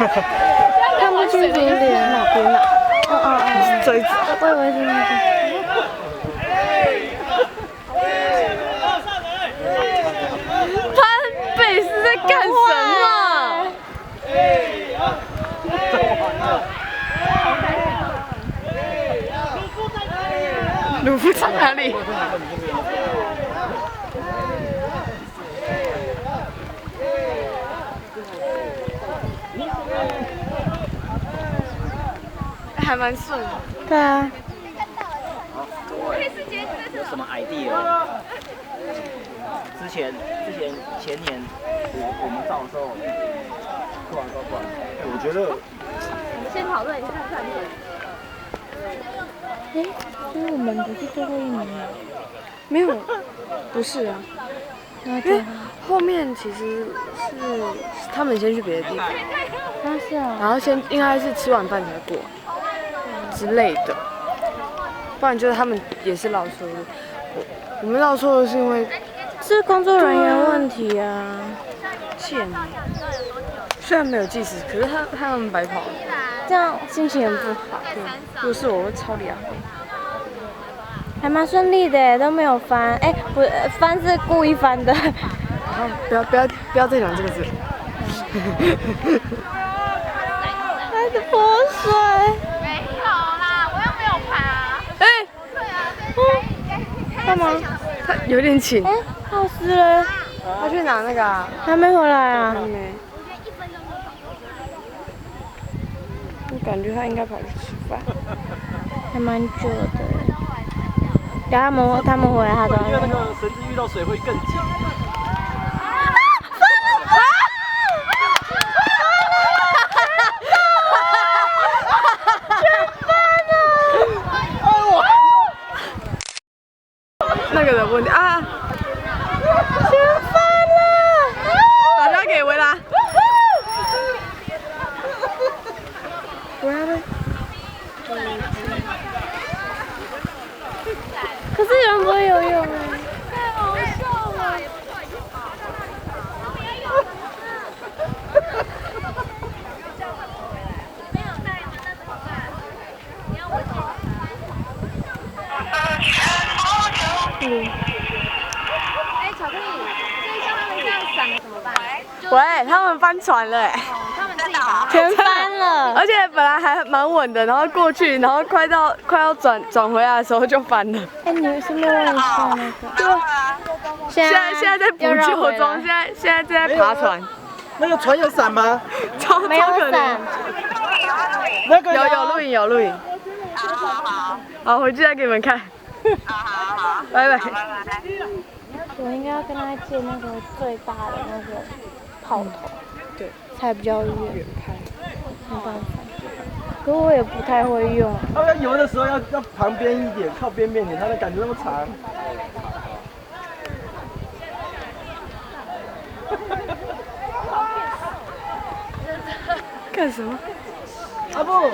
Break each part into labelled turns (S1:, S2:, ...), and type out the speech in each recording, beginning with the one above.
S1: 看不清楚脸哪边啊？哦，
S2: 这一只。
S1: 我以为是那个。
S2: 潘北是在干什么？鲁夫在哪里？还蛮顺的。
S1: 对啊。
S3: 有什么 idea？前年我们照的时候，过来。我觉得
S4: 先讨论一下看片。
S1: 所以我们不是最后一名吗？
S2: 没有，不是啊。因为后面其实是他们先去别的地方，
S1: 是啊。
S2: 然后应该是吃晚饭才过之类的，不然就是他们也是绕错路。我们绕错路是因为
S1: 是工作人员问题啊。
S2: 欠，虽然没有计时，可是他们白跑了，
S1: 这样心情很不好。
S2: 对，如果是我会超凉。
S1: 还蛮顺利的，都没有翻。不，翻是故意翻的。
S2: 不要再讲这个字。
S1: 还是泼水。
S4: 没有啦，我又没有爬。
S1: 干嘛？
S2: 他有点紧。
S1: 老师嘞？
S2: 他去拿那个啊？
S1: 还没回来啊？
S2: 还没。我感觉他应该跑去吃饭。
S1: 还蛮久的。等他们回来，他都
S3: 因为那个绳子遇到水会更紧。
S2: 那个的问题啊！
S1: 全翻了！
S2: 大家给维拉。维拉呢？
S1: 可是有人不会游泳啊！
S4: 太好笑了。巧克力，所以像他们这样闪了怎么办？
S2: 喂，他们翻船了
S4: 他们自己把它
S1: 全翻了！
S2: 而且本来还蛮稳的，然后过去，然后快要转回来的时候就翻了。
S1: 你是没有问一下那个？
S2: 对啊。现在在补救中，现在正在爬船。
S3: 那个船有伞吗？
S2: 超可怜。
S3: 那个
S2: 有录影。好，回去再给你们看。好，拜拜。
S1: 我应该要跟他借那个最大的那个炮头，
S2: 对，
S1: 才比较远拍。没办法，可我也不太会用。
S3: 他要游的时候要旁边一点，靠边边点，他的感觉那么长。
S2: 干什么？
S3: 阿布，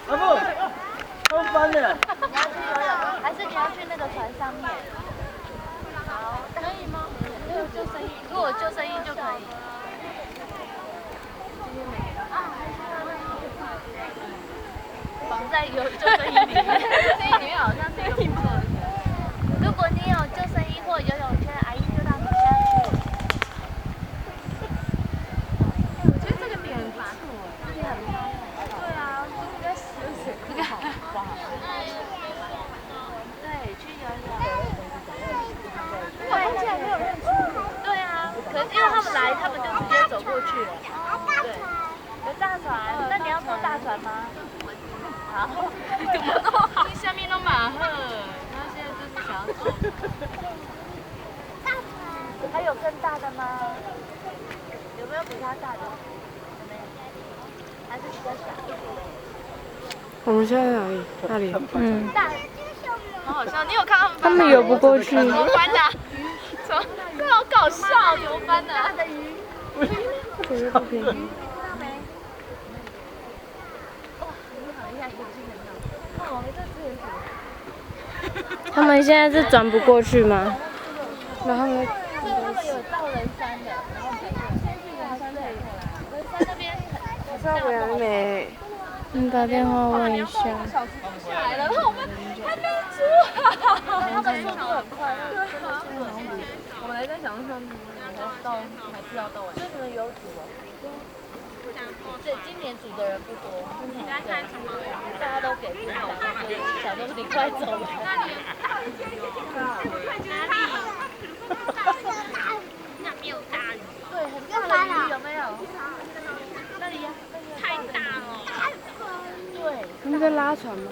S3: 他们翻了。
S4: 还是你要去那个船上面？好，可以吗？救生衣，如果救生衣就可以。绑在有救生衣里面，救生衣里面好像是一个不错的。如果你有救生衣或游泳圈，阿姨就让你下去。我觉得这个点很不错，这里很漂亮。对啊，应该是水这个好滑。对，去游泳。对，而且没有认出。对啊，可是因为他们来，他们就直接走过去了。对，有大船，那你要坐大船吗？好，怎么那么好？下面都满了，然后现在就是想要坐。还有更大的吗？有没有比它大的？有没有？还是比较小？
S2: 我们现在在哪里？那里。
S4: 大。好好笑，你有看
S1: 他们游不过去。
S4: 怎么翻的？怎么？这好搞笑，怎么翻的？大的鱼。
S1: 这个不便宜。他们现在是转不过去吗？
S2: 然后呢？
S4: 这会有到人山的，然后才过。先去人山那里，人山那边很
S2: 是要回来没？
S1: 你打电话问一下。
S4: 下来了，然后我们还没煮好。他们速度很快，我们还在想说，还是要到晚。所以你们有煮哦？对，今年煮的人不多，大家都给分享，所以想说你快走了。哪里？那没有大鱼。对，很大的鱼有没有？那里呀，太大了。对。
S2: 他们在拉船吗？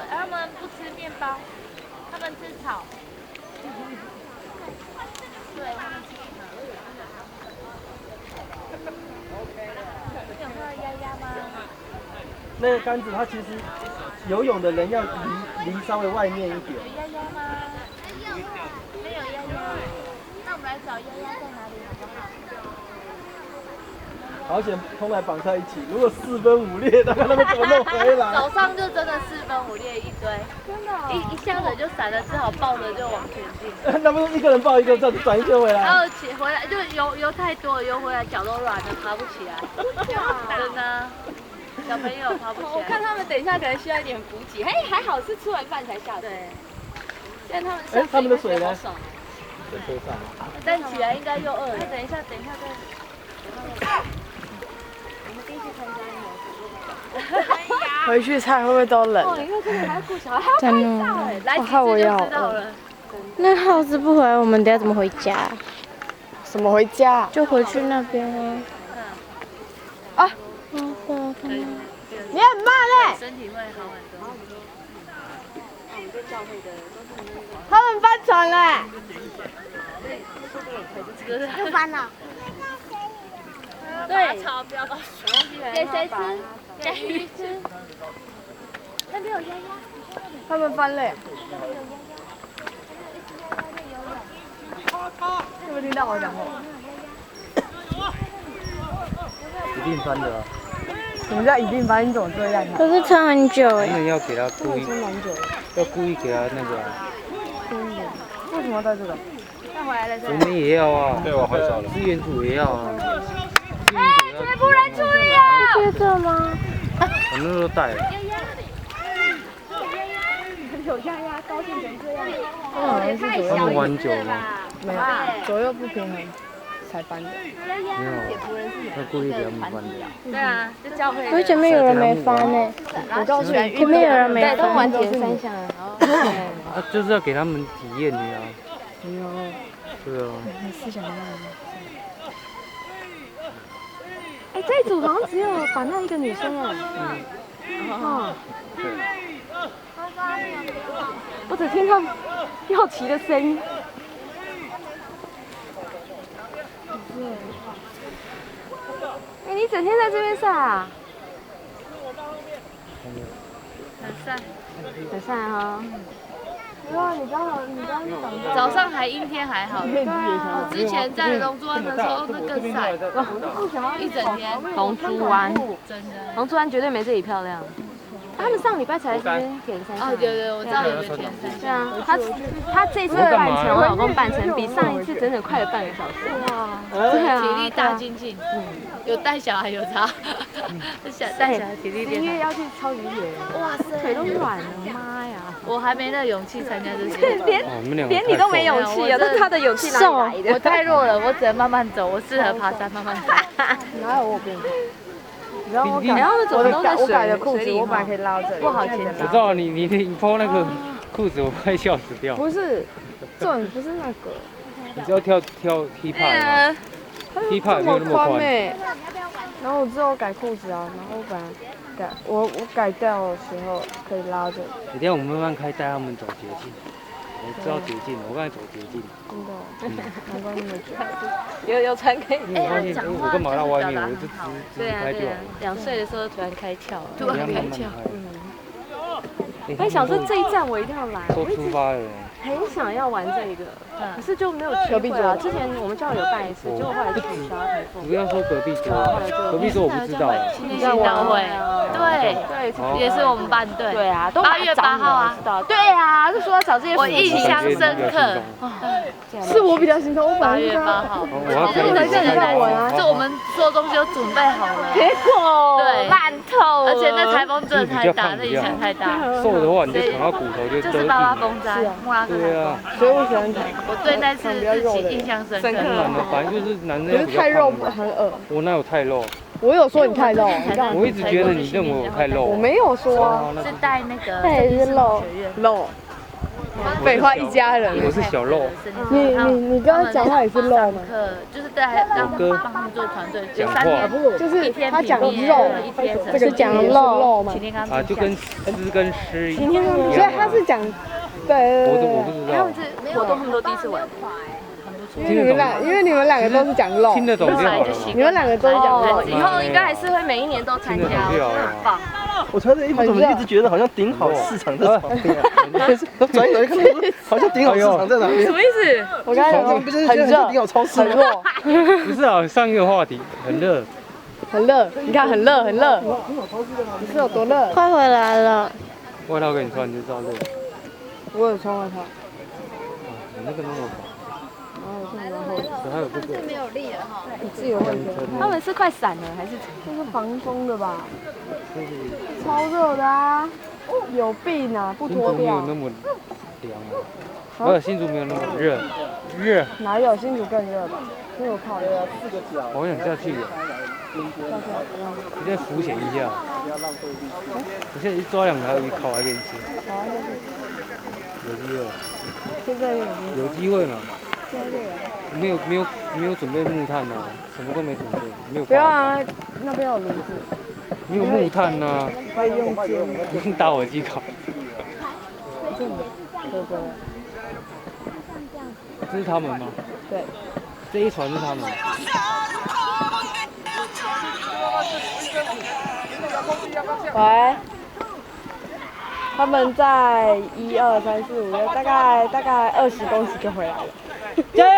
S4: 他们不吃面包，他们吃草。对，他们吃草。你有看到丫丫吗？
S5: 那个杆子它其实游泳的人要离稍微外面一点。
S4: 有丫丫吗？没有丫丫。那我们来找丫丫在哪里好不好？
S5: 好险，通来绑在一起。如果4分5裂，大概他们怎么弄回来？
S4: 早上就真的4分5裂一堆，真的、一下子就散了，只好抱着就往前进。
S5: 那不是一个人抱一个，这样子转一圈回来。
S4: 然后起回来就游太多，游回来脚都软了，爬不起来。真的，小朋友爬不起来。
S6: 我看他们等一下可能需要一点补给，还好是吃完饭才下水。
S4: 对，
S6: 现在他们
S5: 他们的水呢？
S3: 在车上。
S4: 但起来应该又饿了。等一下再。
S2: 回去菜会不会都冷？
S6: 哦，你看这个还要顾小孩，还要
S1: 真的。
S4: 来几次就知道了。
S1: 那耗子不回来，我们等下怎么回家？
S2: 什么回家？
S1: 就回去那边啊。
S2: 啊！
S1: 你
S2: 你很慢嘞！
S4: 身体会好很多。
S2: 他们翻船了。
S4: 又翻了。对，超标的给谁吃？给鱼吃。那边有丫丫。
S2: 他们翻了。有没有听到我讲话？
S3: 一定翻的啊！
S2: 什么叫一定翻？你怎么这样啊？
S1: 可是撑很久哎。
S3: 他们要给他故意，
S2: 撑蛮久的。
S3: 要故意给他那个。
S2: 为什么要带这个？
S6: 带回来了
S3: 我们也要啊，对，我很少了。志愿组也要啊。
S6: 全部人注意啊！
S1: 接着吗？
S3: 我们都带了。
S6: 有丫丫，高兴成这样。
S3: 他们玩久吗？
S2: 没有，左右不平衡才翻的。
S3: 没有，他故意给他们翻的。
S6: 对啊，就教会。
S1: 可是前面有人没翻呢。
S2: 我告诉你，
S1: 前面有人没
S6: 对，都
S1: 翻。
S6: 玩铁人三项啊。
S3: 啊，就是要给他们体验的呀。
S2: 没有，
S3: 对啊。
S2: 思想慢。
S6: 哎，这一组好像只有把那一个女生哎。哦。我只听到好奇的声音。哎，你整天在这边晒啊？
S4: 很晒。
S6: 很晒哈。哇，你刚
S4: 早上还阴天还好。我之前在龙珠湾的时候那更晒，一整天。
S6: 龙珠湾，
S4: 真的。
S6: 龙珠湾绝对没这里漂亮。他们上礼拜才来这边铁人三项。
S4: 哦，对，我知道你们铁人三项。
S6: 对啊，他这次的半程，我老公半程比上一次整整快了半个小时。哇，对啊，
S4: 体力大精进。有带小孩有差，带小孩体力练。
S6: 11月要去超级野，哇塞，腿都软了，妈呀！
S4: 我还没那勇气参加这些。
S6: 连你都没勇气啊！那他的勇气哪里来的？
S4: 我太弱了，我只能慢慢走，我适合爬山慢慢走。
S2: 哪有我跟你？
S6: 然后
S2: 我改的裤子，我本来可以拉这里，
S6: 不好前
S3: 我知道你脱那个裤子，我快笑死掉。
S2: 不是，重点不是那个，
S3: 你知道跳 hip hop 没有那么宽。
S2: 然后我之后改裤子啊，然后本来我改掉的时候可以拉着。
S3: 等下我们慢慢开，带他们走捷径。我知道捷径，我刚才走捷径。
S2: 真的，难怪那么久。
S6: 有船可以。
S3: 我发现我干嘛到外面，我就直开就好。
S6: 2岁的时候突然开窍了，
S3: 突然开窍。
S6: 我还想说这一站我一定要来。
S3: 都出发了。
S6: 很想要玩这个，可是就没有机会啊。之前我们教友有办一次，结果后来取消台风。
S7: 不要说隔壁桌，隔壁桌我不知道。
S4: 新年大会，对，也是我们班队。
S6: 对啊，都
S4: 8月8号啊。
S6: 对啊，就说要找这些。
S4: 我印象深刻。
S2: 是我比较心痛
S4: 8月8号，
S7: 我要
S2: 我来叫你让我啊。
S4: 就我们所有东西都准备好了，
S6: 结果
S4: 对
S6: 烂透了。
S4: 而且那台风真的太大，那影响太大。
S7: 瘦的话你就躺到骨头就
S4: 就是88风灾，莫拉克台风。
S2: 所以我喜欢看。
S4: 我对那次日期印象深刻。
S7: 反正就是男生。
S2: 可是太肉很恶。
S7: 我哪有太肉？
S2: 我有说你太肉，
S7: 我一直觉得你认为我太肉。
S2: 我没有说啊。
S4: 是带那个。
S1: 那也是肉。
S2: 肉。废话，一家人。
S7: 我是小肉。
S2: 你刚刚讲话也是肉吗？
S4: 就是在帮他们做团队，有3天，
S2: 就是他讲肉，
S4: 一天
S2: 这个讲肉吗？
S7: 啊，就跟诗跟诗一样。
S2: 所以他是讲，对。
S7: 我不知道。
S6: 活动他们都第一次玩。
S2: 因为你们两个都是讲肉，
S7: 听得懂就好了。
S2: 你们两个都是讲肉，
S6: 以后应该还是会每一年都参加，很棒。
S5: 我穿着衣服怎么一直觉得好像顶好市场在旁边啊？都转一转就看到，好像顶好市场在哪边？
S6: 什么意思？
S2: 我刚才讲
S5: 不是很热，顶好超市，
S2: 很热。
S7: 不是啊，上一个话题很热，
S2: 很热，你看很热很热，你是有多热？
S1: 快回来了。
S7: 外套给你穿你就知道热。
S2: 我有穿外套。
S7: 你那个那么薄。还有这个。没有力了哈。
S2: 你自己有问题。
S6: 他们是快散了还是？
S2: 这是防风的吧？超热的啊！有病啊！不脱掉。
S7: 新竹没有那么凉啊。不是新竹没有那么热，热。
S2: 哪有新竹更热吧？因为我靠了
S5: 4个角。
S7: 我想下去。你再浮潜一下。我现在一抓2条鱼烤来给你吃。有机会。
S2: 现在
S7: 有机会嘛？没有准备木炭呐，什么都没准备，没有。
S2: 不要啊，那边有炉子。
S7: 没有木炭呐。
S2: 可以用煎。
S7: 用打火机烤。这是他们吗？
S2: 对。
S7: 这一船是他们。
S2: 喂。他们在1、2、3、4、5、6，大概20公尺就回来了。加油！